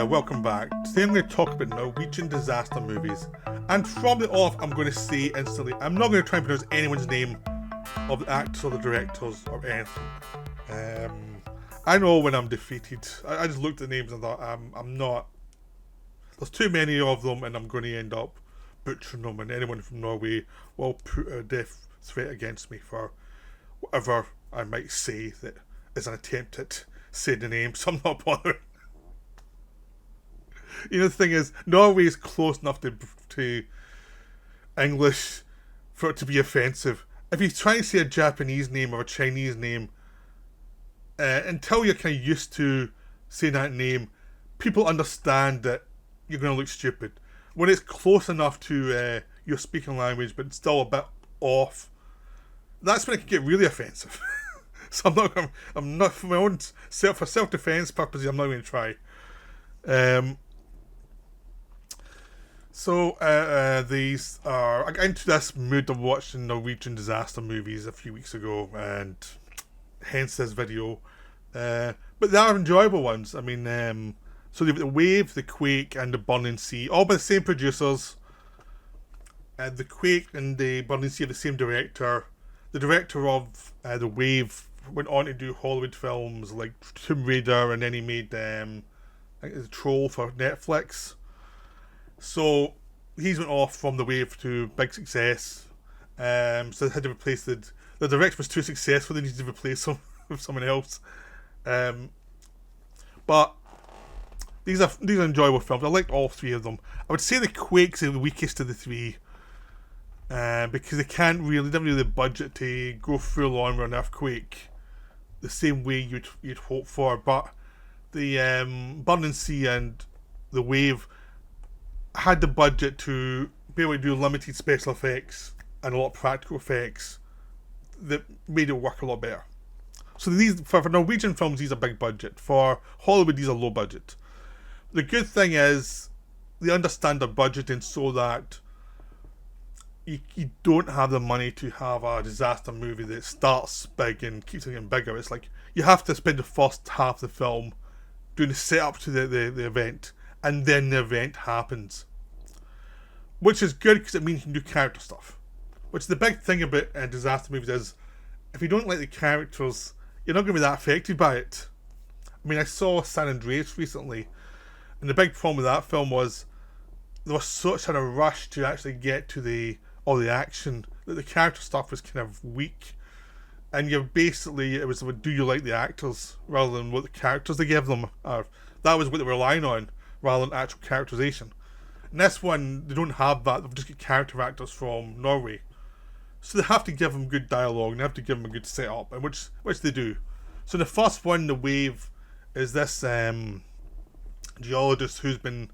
there, welcome back. Today I'm going to talk about Norwegian disaster movies. And from the off, I'm going to say instantly, I'm not going to try and pronounce anyone's name of the actors or the directors or anything. I know when I'm defeated. I just looked at the names and thought, I'm not. There's too many of them and I'm going to end up butchering them, and anyone from Norway will put a death threat against me for whatever I might say that is an attempt at saying the name, so I'm not bothering. You know, the thing is, Norway is close enough to English for it to be offensive. If you try and say a Japanese name or a Chinese name, until you're kind of used to saying that name, people understand that you're going to look stupid. When it's close enough to your speaking language, but still a bit off, that's when it can get really offensive. So I'm not for my own for self-defense purposes, I'm not going to try. These are, I got into this mood of watching Norwegian disaster movies a few weeks ago, and hence this video. But they are enjoyable ones. I mean, so they've got The Wave, The Quake, and The Burning Sea, all by the same producers. The Quake and The Burning Sea are the same director. The director of The Wave went on to do Hollywood films like Tomb Raider, and then he made I think it's Troll for Netflix. So he's went off from The Wave to big success. So they had to replace the director was too successful. They needed to replace him with someone else. But these are enjoyable films. I liked all three of them. I would say The Quake's the weakest of the three, because they didn't really the budget to go full on with an earthquake the same way you'd hope for. But the Burning Sea and The Wave had the budget to be able to do limited special effects and a lot of practical effects that made it work a lot better. So these, for Norwegian films, these are big budget. For Hollywood, these are low budget. The good thing is they understand their budgeting so that you don't have the money to have a disaster movie that starts big and keeps getting bigger. It's like you have to spend the first half of the film doing the setup to the event, and then the event happens. Which is good because it means you can do character stuff. Which the big thing about disaster movies is, if you don't like the characters, you're not going to be that affected by it. I mean, I saw San Andreas recently, and the big problem with that film was there was such a rush to actually get to all the action that the character stuff was kind of weak. And it was do you like the actors rather than what the characters they give them are. That was what they were relying on, rather than actual characterization. And this one, they don't have that. They've just got character actors from Norway. So they have to give them good dialogue, and they have to give them a good setup, and which they do. So the first one, The Wave, is this geologist who's been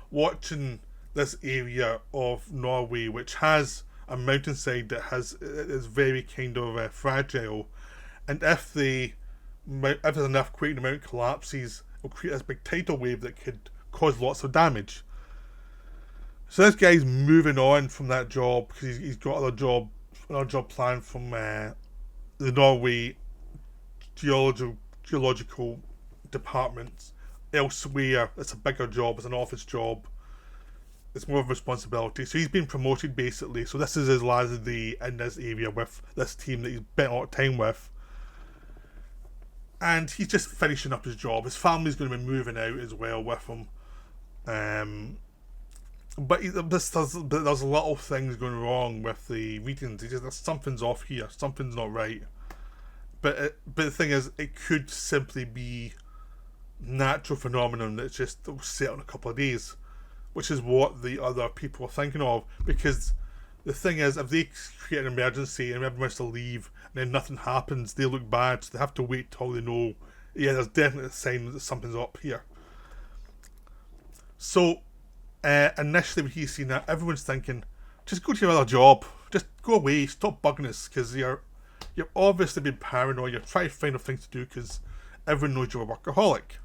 watching this area of Norway, which has a mountainside that is very kind of fragile, and if there's an earthquake and the mountain collapses, it'll create this big tidal wave that could cause lots of damage. So this guy's moving on from that job because he's got another job planned from the Norway geological department elsewhere. It's a bigger job, it's an office job, it's more of a responsibility. So he's been promoted basically. So this is his last day in this area with this team that he's spent a lot of time with. And he's just finishing up his job. His family's going to be moving out as well with him. But there's little things going wrong with the readings. Something's off here. Something's not right. But the thing is, it could simply be natural phenomenon that's just set on a couple of days, which is what the other people are thinking of. Because the thing is, if they create an emergency and everyone has to leave and then nothing happens, they look bad. So they have to wait till they know, yeah, there's definitely a sign that something's up here. So initially when he's seen that, everyone's thinking, just go to your other job, just go away, stop bugging us, because you're obviously been paranoid, you're trying to find out things to do because everyone knows you're a workaholic.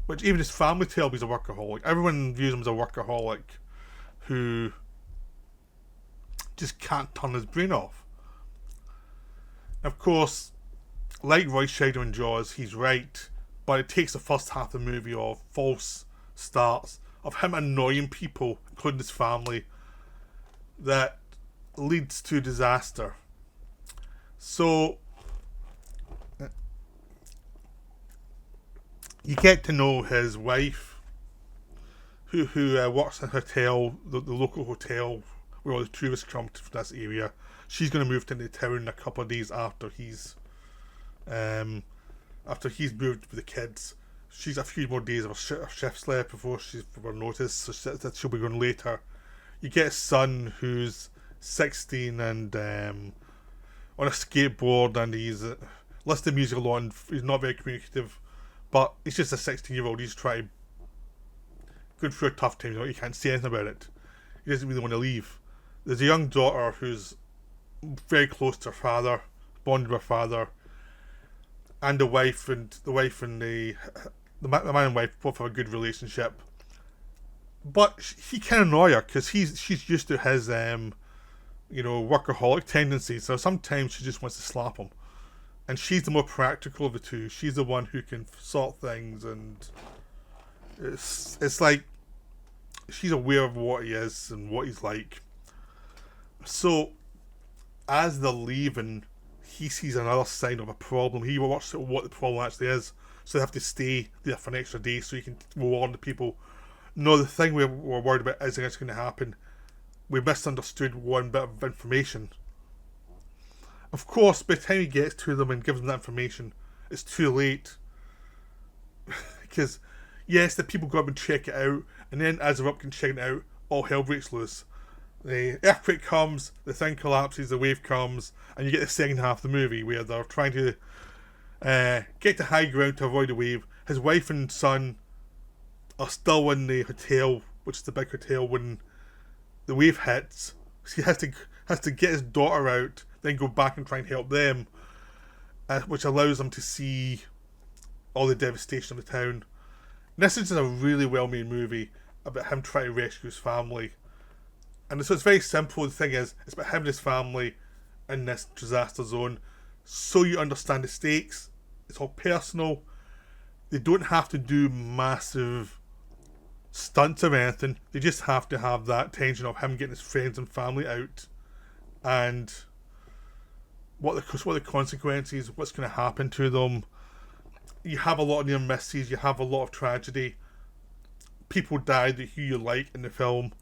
Which even his family tell me he's a workaholic. Everyone views him as a workaholic who just can't turn his brain off. Of course, like Roy Scheider in Jaws, he's right, but it takes the first half of the movie of false starts of him annoying people, including his family, that leads to disaster. So you get to know his wife, who works in a hotel, the local hotel where all the tourists come to this area. She's going to move into town a couple of days after he's moved with the kids. She's a few more days of her shift's left before she's for notice, so she'll be going later. You get a son who's 16 and on a skateboard, and he's listens to music a lot, and he's not very communicative, but he's just a 16-year-old. He's trying going through a tough time. He can't say anything about it. He doesn't really want to leave. There's a young daughter who's very close to her father, bonded with her father, and the man and wife both have a good relationship. But he can annoy her because she's used to his workaholic tendencies. So sometimes she just wants to slap him, and she's the more practical of the two. She's the one who can sort things, and it's like she's aware of what he is and what he's like. So as they're leaving, he sees another sign of a problem. He works out what the problem actually is, so they have to stay there for an extra day so he can warn the people. No, the thing we're worried about isn't actually going to happen. We misunderstood one bit of information. Of course, by the time he gets to them and gives them that information, it's too late. Because, yes, the people go up and check it out, and then as they're up and checking it out, all hell breaks loose. The earthquake comes, the thing collapses, the wave comes, and you get the second half of the movie where they're trying to get to high ground to avoid the wave. His wife and son are still in the hotel, which is the big hotel, when the wave hits. He has to get his daughter out, then go back and try and help them, which allows them to see all the devastation of the town. And this is a really well-made movie about him trying to rescue his family. And so it's very simple. The thing is, it's about him and his family in this disaster zone, so you understand the stakes. It's all personal. They don't have to do massive stunts or anything. They just have to have that tension of him getting his friends and family out, and what the consequences, what's going to happen to them. You have a lot of near misses. You have a lot of tragedy. People died who you like in the film.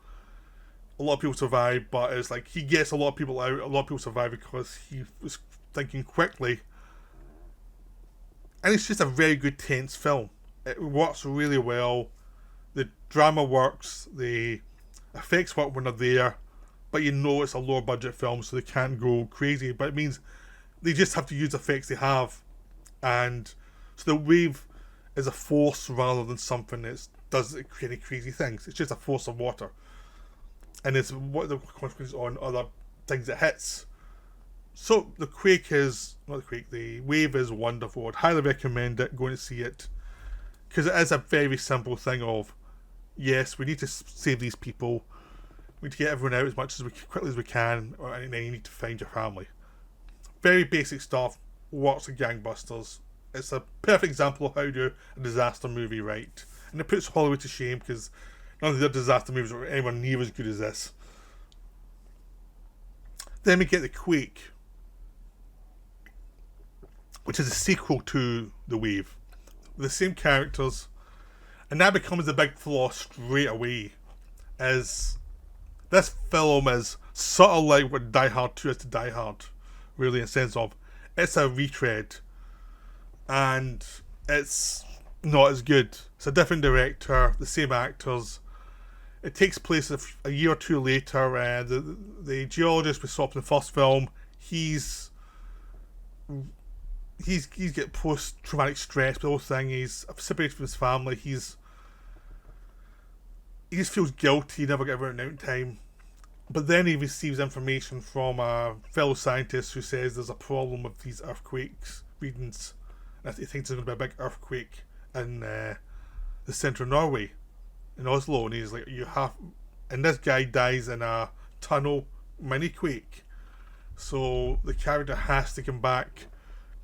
A lot of people survive, but it's like he gets a lot of people out. A lot of people survive because he was thinking quickly. And it's just a very good, tense film. It works really well. The drama works. The effects work when they're there. But you know it's a lower budget film, so they can't go crazy. But it means they just have to use the effects they have. And so the wave is a force rather than something that does any crazy things. It's just a force of water. And it's what the consequences on other things it hits. So the wave is wonderful. I'd highly recommend it. Go and see it, because it is a very simple thing of, yes, we need to save these people. We need to get everyone out as quickly as we can, and then you need to find your family. Very basic stuff. Works like gangbusters. It's a perfect example of how to do a disaster movie right, and it puts Hollywood to shame because none of their disaster movies are anywhere near as good as this. Then we get the Quake, which is a sequel to The Wave, with the same characters, and that becomes the big flaw straight away. As this film is sort of like what Die Hard 2 is to Die Hard, really, in the sense of it's a retread, and it's not as good. It's a different director, the same actors. It takes place a year or two later. The geologist we saw in the first film, he's got post-traumatic stress, the whole thing. He's separated from his family. He just feels guilty. He never got around out in time. But then he receives information from a fellow scientist who says there's a problem with these earthquakes readings. And he thinks there's going to be a big earthquake in the centre of Norway, in Oslo, and he's like, and this guy dies in a tunnel mini quake. So the character has to come back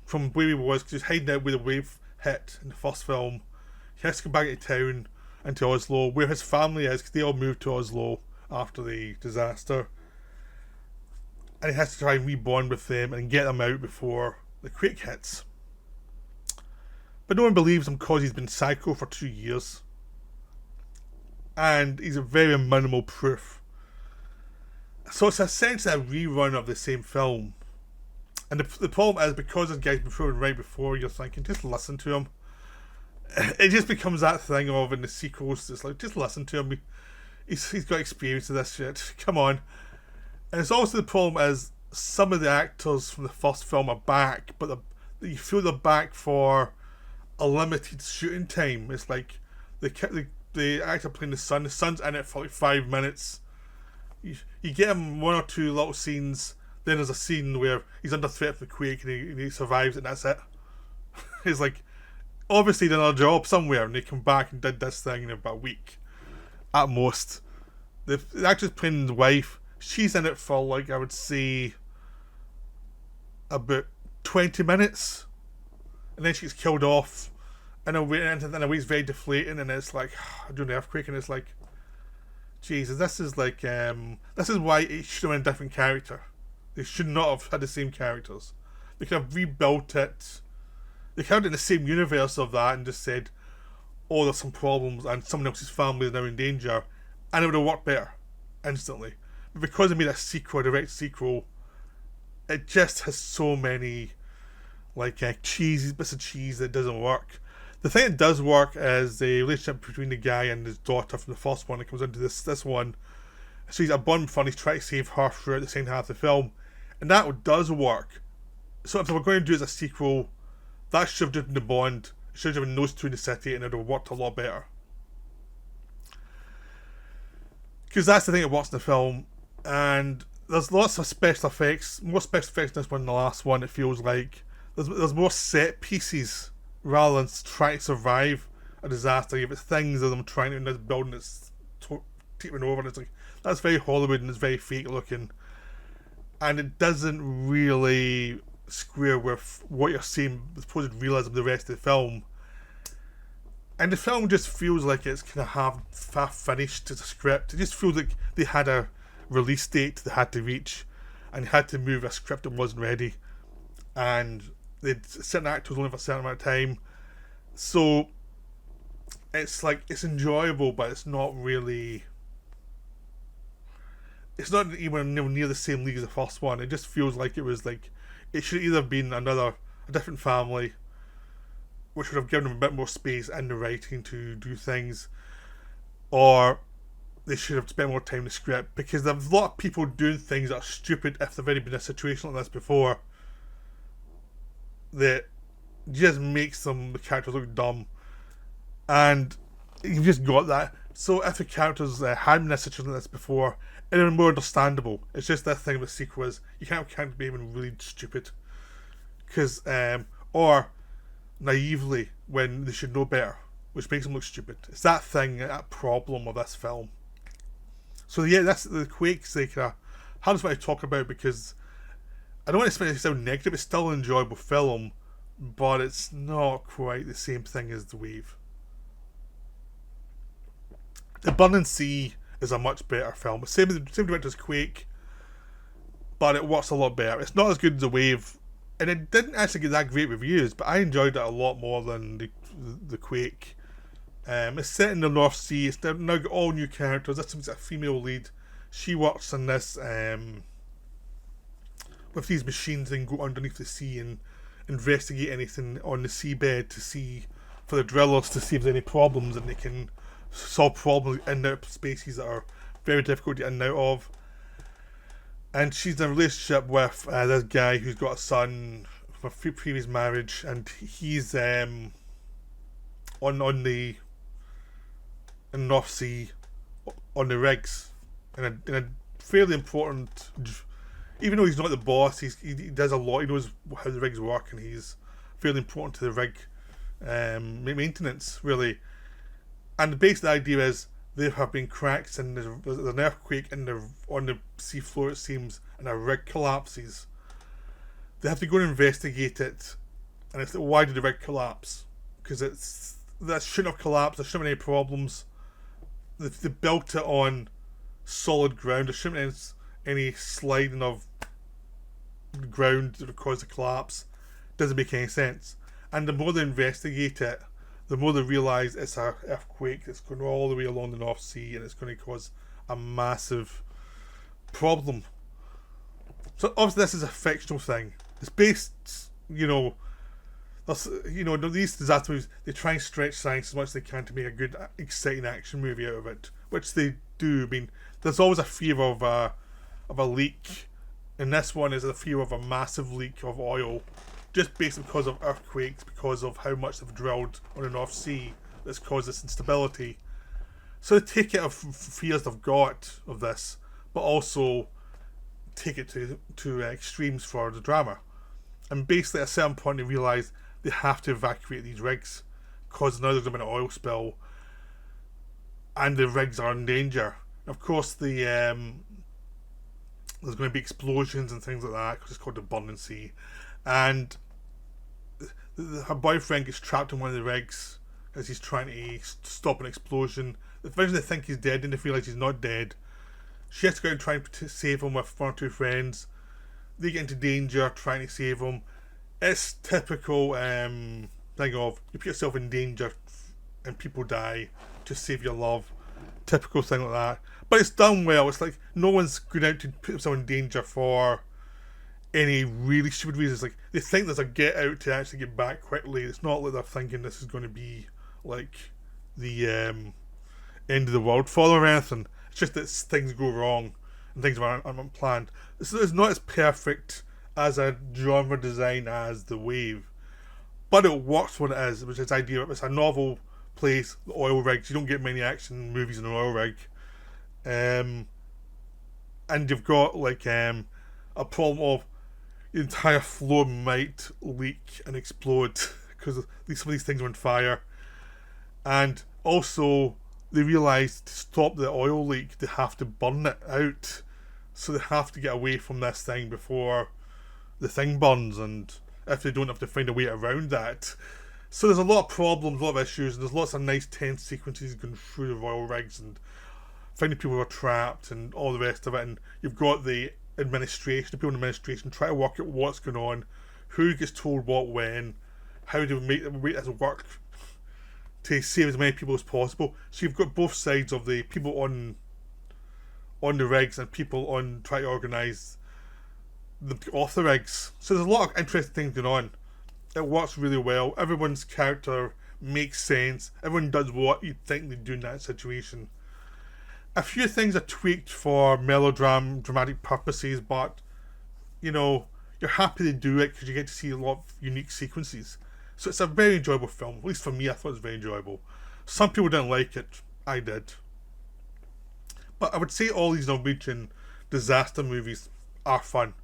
from where he was, because he's hiding out where the wave hit in the first film. He has to come back to town into Oslo, where his family is, because they all moved to Oslo after the disaster. And he has to try and rebond with them and get them out before the quake hits. But no one believes him because he's been psycho for 2 years. And he's a very minimal proof. So it's essentially a rerun of the same film. And the problem is, because this guy's been proven right before, you're thinking, just listen to him. It just becomes that thing of, in the sequels, it's like, just listen to him. He's got experience of this shit. Come on. And it's also the problem is, some of the actors from the first film are back, but you feel they're back for a limited shooting time. It's like the actor playing the son's in it for like 5 minutes. You get him one or two little scenes, then there's a scene where he's under threat of the quake and he survives, and that's it. It's like, obviously done a job somewhere, and they come back and did this thing in about a week at most. The actress playing the wife, she's in it for, like, I would say about 20 minutes, and then she's killed off, and in a way it's very deflating, and it's like during the earthquake, and it's like, Jesus, this is why it should have been a different character. They should not have had the same characters. They could have rebuilt it. They could have done the same universe of that and just said, oh, there's some problems and someone else's family is now in danger, and it would have worked better instantly. But because they made a direct sequel, it just has so many bits of cheese that doesn't work. The thing that does work is the relationship between the guy and his daughter from the first one that comes into this one. So he's a bond friend, he's trying to save her throughout the second half of the film, and that does work. So if they were going to do it as a sequel, that should have done the bond, should have been those two in the city, and it would have worked a lot better. Because that's the thing that works in the film, and there's lots of special effects, more special effects in this one than the last one. It feels like there's more set pieces rather than trying to survive a disaster. You have things of them trying to in this building that's tipping over, and it's like, that's very Hollywood and it's very fake looking, and it doesn't really square with what you're seeing, the supposed realism of the rest of the film. And the film just feels like it's kind of half finished as a script. It just feels like they had a release date they had to reach, and had to move a script that wasn't ready, and they'd certain actors only for a certain amount of time. So it's like, it's enjoyable, but it's not really. It's not even near the same league as the first one. It just feels like it was like, it should either have been a different family, which would have given them a bit more space in the writing to do things, or they should have spent more time in the script, because there's a lot of people doing things that are stupid if they've already been in a situation like this before, that just makes the characters look dumb, and you've just got that. So if the characters had been in a situation like this before, it would have been more understandable. It's just that thing with the sequel is, you can't have characters being really stupid, because or naively when they should know better, which makes them look stupid. It's that thing, that problem of this film. So yeah, that's the Quake's like hardest one to talk about, because I don't want to sound negative. It's still an enjoyable film, but it's not quite the same thing as The Wave. The Burning Sea is a much better film. Same director as Quake, but it works a lot better. It's not as good as The Wave, and it didn't actually get that great reviews, but I enjoyed it a lot more than the Quake. It's set in the North Sea. It's now got all new characters. This one's a female lead. She works in this with these machines and go underneath the sea and investigate anything on the seabed to see, for the drillers, to see if there's any problems, and they can solve problems in and out of spaces that are very difficult to get in and out of. And she's in a relationship with this guy who's got a son from a previous marriage, and he's on the North Sea on the rigs in a fairly important. Even though he's not the boss, he does a lot. He knows how the rigs work, and he's fairly important to the rig maintenance, really. And the basic idea is, there have been cracks and there's an earthquake on the sea floor, it seems, and a rig collapses. They have to go and investigate it, and it's like, why did the rig collapse? Because that shouldn't have collapsed. There shouldn't have been any problems. they built it on solid ground. There shouldn't be any sliding of ground that would cause a collapse. Doesn't make any sense. And the more they investigate it, the more they realise it's an earthquake that's going all the way along the North Sea, and it's going to cause a massive problem. So obviously this is a fictional thing. It's based, these disaster movies, they try and stretch science as much as they can to make a good, exciting action movie out of it, which they do. I mean, there's always a fear of a leak, and this one is a fear of a massive leak of oil, just basically because of earthquakes, because of how much they've drilled on the North Sea that's caused this instability. So they take it of fears they've got of this, but also take it to extremes for the drama. And basically at a certain point they realise they have to evacuate these rigs, because now there's going to be an oil spill and the rigs are in danger. Of course there's going to be explosions and things like that, because it's called the Burning Sea. And her boyfriend gets trapped in one of the rigs as he's trying to stop an explosion. Eventually they think he's dead, and they realise he's not dead. She has to go out and try and save him with one or two friends. They get into danger trying to save him. It's typical thing of you put yourself in danger and people die to save your love. Typical thing like that. But it's done well. It's like no one's going out to put themselves in danger for any really stupid reasons. Like they think there's a get out to actually get back quickly. It's not like they're thinking this is going to be like the end of the world fall or anything. It's just that things go wrong and things are unplanned. This is not as perfect as a genre design as The Wave, but it works what it is, which is the idea. It's a novel place, the oil rigs. You don't get many action movies in an oil rig, and you've got like a problem of the entire floor might leak and explode because some of these things are on fire, and also they realise to stop the oil leak they have to burn it out, so they have to get away from this thing before the thing burns, and if they don't, have to find a way around that. So there's a lot of problems, a lot of issues, and there's lots of nice tense sequences going through the oil rigs and finding people who are trapped and all the rest of it. And you've got the administration, the people in administration try to work out what's going on, who gets told what when, how do we make this work to save as many people as possible. So you've got both sides of the people on the rigs and people on trying to organise them off the rigs. So there's a lot of interesting things going on. It works really well. Everyone's character makes sense. Everyone does what you'd think they'd do in that situation. A few things are tweaked for dramatic purposes, but you're happy to do it because you get to see a lot of unique sequences. So it's a very enjoyable film. At least for me, I thought it was very enjoyable. Some people didn't like it. I did. But I would say all these Norwegian disaster movies are fun.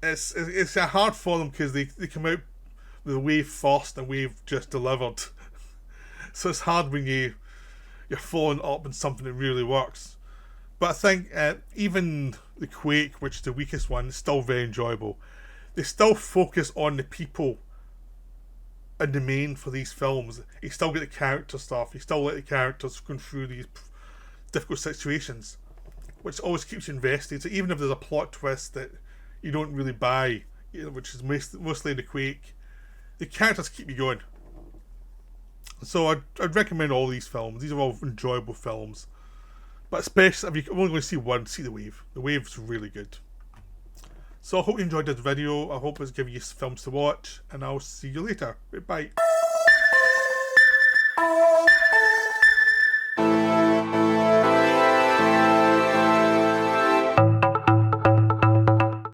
It's hard for them because they come out with Wave first and Wave just delivered. So it's hard when you're following up on something that really works. But I think even the Quake, which is the weakest one, is still very enjoyable. They still focus on the people in the main for these films. You still get the character stuff. You still let the characters going through these difficult situations, which always keeps you invested. So even if there's a plot twist that you don't really buy, which is mostly in the Quake, the characters keep you going. So I'd recommend all these films. These are all enjoyable films. But especially if you're only going to see one, see The Wave. The Wave's really good. So I hope you enjoyed this video. I hope it's given you films to watch, and I'll see you later. Bye.